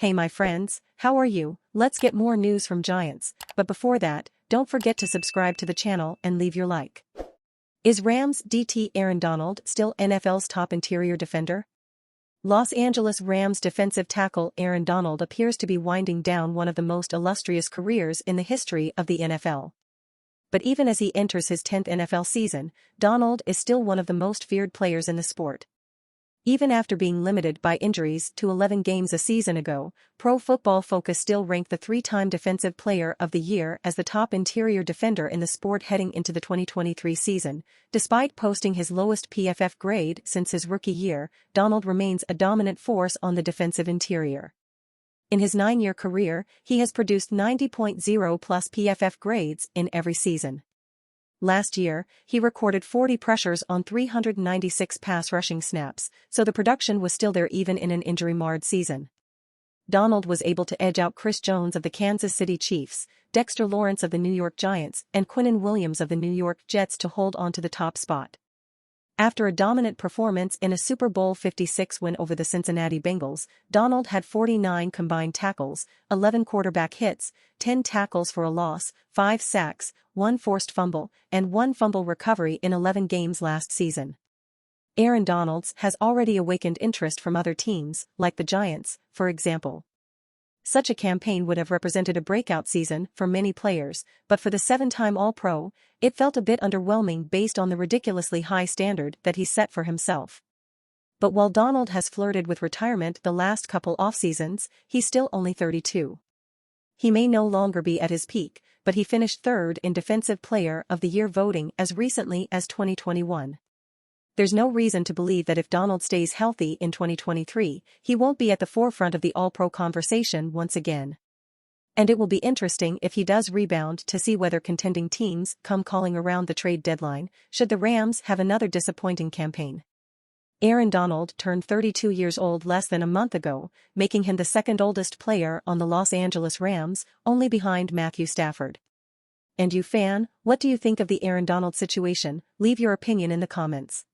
Hey my friends, how are you? Let's get more news from Giants, but before that, don't forget to subscribe to the channel and leave your like. Is Rams DT Aaron Donald still NFL's top interior defender? Los Angeles Rams defensive tackle Aaron Donald appears to be winding down one of the most illustrious careers in the history of the NFL. But even as he enters his 10th NFL season, Donald is still one of the most feared players in the sport. Even after being limited by injuries to 11 games a season ago, Pro Football Focus still ranked the three-time Defensive Player of the Year as the top interior defender in the sport heading into the 2023 season. Despite posting his lowest PFF grade since his rookie year, Donald remains a dominant force on the defensive interior. In his 9-year career, he has produced 90.0 plus PFF grades in every season. Last year, he recorded 40 pressures on 396 pass rushing snaps, so the production was still there even in an injury-marred season. Donald was able to edge out Chris Jones of the Kansas City Chiefs, Dexter Lawrence of the New York Giants, and Quinnen Williams of the New York Jets to hold on to the top spot. After a dominant performance in a Super Bowl 56 win over the Cincinnati Bengals, Donald had 49 combined tackles, 11 quarterback hits, 10 tackles for a loss, 5 sacks, 1 forced fumble, and 1 fumble recovery in 11 games last season. Aaron Donald has already awakened interest from other teams, like the Giants, for example. Such a campaign would have represented a breakout season for many players, but for the 7-time All-Pro, it felt a bit underwhelming based on the ridiculously high standard that he set for himself. But while Donald has flirted with retirement the last couple off-seasons, he's still only 32. He may no longer be at his peak, but he finished third in Defensive Player of the Year voting as recently as 2021. There's no reason to believe that if Donald stays healthy in 2023, he won't be at the forefront of the All-Pro conversation once again. And it will be interesting if he does rebound to see whether contending teams come calling around the trade deadline, should the Rams have another disappointing campaign. Aaron Donald turned 32 years old less than a month ago, making him the second oldest player on the Los Angeles Rams, only behind Matthew Stafford. And you fan, what do you think of the Aaron Donald situation? Leave your opinion in the comments.